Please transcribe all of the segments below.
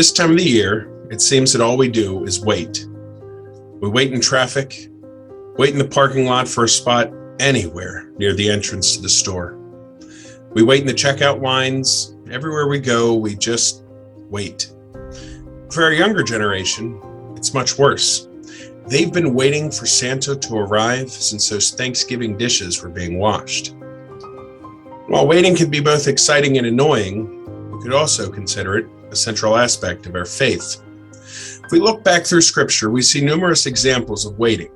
This time of the year, it seems that all we do is wait. We wait in traffic, wait in the parking lot for a spot anywhere near the entrance to the store. We wait in the checkout lines. Everywhere we go, we just wait. For our younger generation, it's much worse. They've been waiting for Santa to arrive since those Thanksgiving dishes were being washed. While waiting can be both exciting and annoying, we could also consider it a central aspect of our faith. If we look back through Scripture, we see numerous examples of waiting.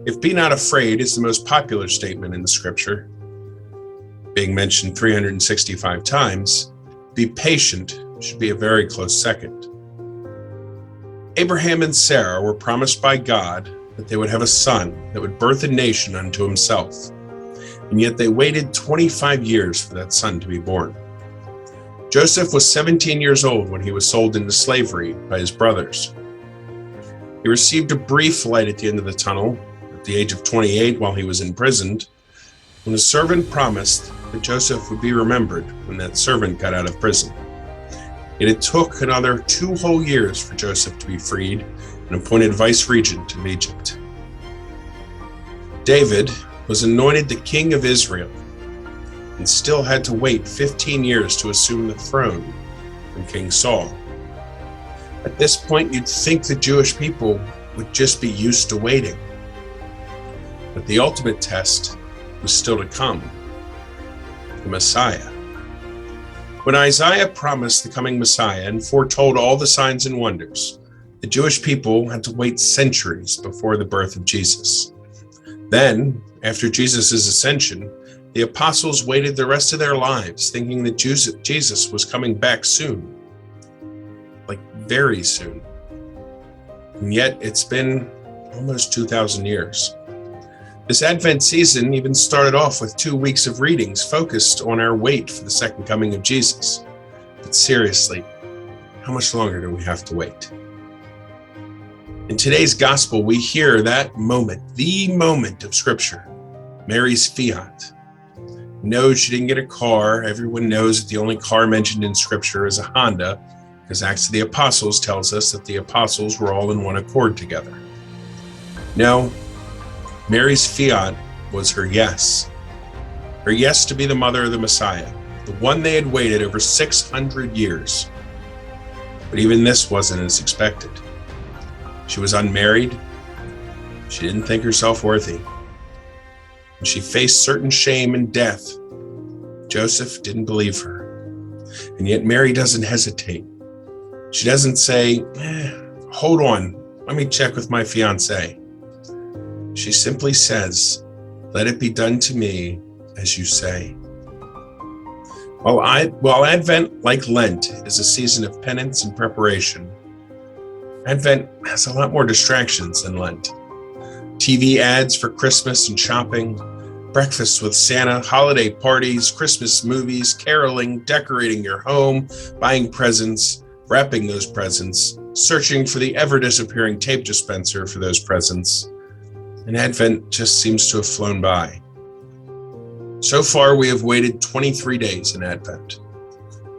If "be not afraid" is the most popular statement in the Scripture, being mentioned 365 times, "be patient" should be a very close second. Abraham and Sarah were promised by God that they would have a son that would birth a nation unto himself, and yet they waited 25 years for that son to be born. Joseph was 17 years old when he was sold into slavery by his brothers. He received a brief light at the end of the tunnel at the age of 28 while he was imprisoned, when a servant promised that Joseph would be remembered when that servant got out of prison. Yet it took another 2 whole years for Joseph to be freed and appointed vice-regent of Egypt. David was anointed the king of Israel and still had to wait 15 years to assume the throne from King Saul. At this point, you'd think the Jewish people would just be used to waiting. But the ultimate test was still to come: the Messiah. When Isaiah promised the coming Messiah and foretold all the signs and wonders, the Jewish people had to wait centuries before the birth of Jesus. Then, after Jesus' ascension, the apostles waited the rest of their lives thinking that Jesus was coming back soon, like very soon. And yet it's been almost 2,000 years. This Advent season even started off with 2 weeks of readings focused on our wait for the second coming of Jesus. But seriously, how much longer do we have to wait? In today's gospel, we hear that moment, the moment of Scripture, Mary's fiat. No, she didn't get a car. Everyone knows that the only car mentioned in Scripture is a Honda, because Acts of the Apostles tells us that the apostles were all in one accord together. No, Mary's fiat was her yes to be the mother of the Messiah, the one they had waited over 600 years. But even this wasn't as expected. She was unmarried. She didn't think herself worthy. And she faced certain shame and death. Joseph didn't believe her. And yet Mary doesn't hesitate. She doesn't say, hold on, let me check with my fiancé. She simply says, "Let it be done to me as you say." While Advent, like Lent, is a season of penance and preparation, Advent has a lot more distractions than Lent. TV ads for Christmas and shopping, breakfasts with Santa, holiday parties, Christmas movies, caroling, decorating your home, buying presents, wrapping those presents, searching for the ever-disappearing tape dispenser for those presents. And Advent just seems to have flown by. So far, we have waited 23 days in Advent.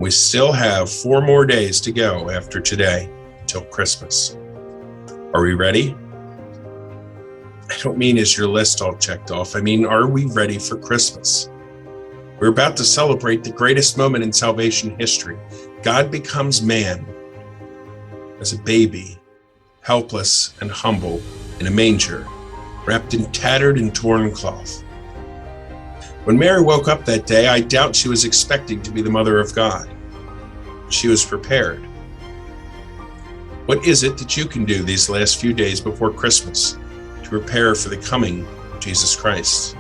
We still have 4 more days to go after today until Christmas. Are we ready? I don't mean is your list all checked off. I mean, are we ready for Christmas? We're about to celebrate the greatest moment in salvation history. God becomes man as a baby, helpless and humble in a manger, wrapped in tattered and torn cloth. When Mary woke up that day, I doubt she was expecting to be the mother of God. She was prepared. What is it that you can do these last few days before Christmas to prepare for the coming of Jesus Christ?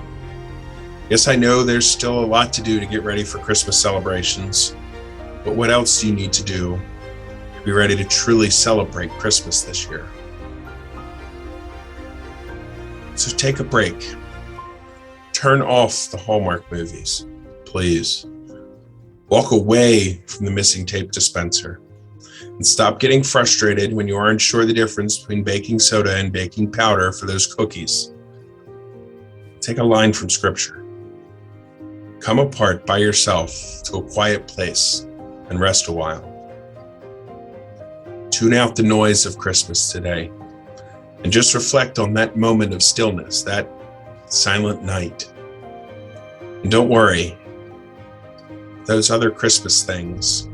Yes, I know there's still a lot to do to get ready for Christmas celebrations, but what else do you need to do to be ready to truly celebrate Christmas this year? So take a break. Turn off the Hallmark movies, please. Walk away from the missing tape dispenser and stop getting frustrated when you aren't sure the difference between baking soda and baking powder for those cookies. Take a line from Scripture. Come apart by yourself to a quiet place and rest a while. Tune out the noise of Christmas today and just reflect on that moment of stillness, that silent night. And don't worry, those other Christmas things,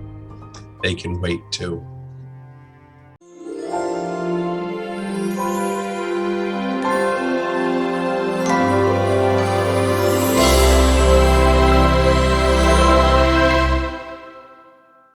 they can wait too.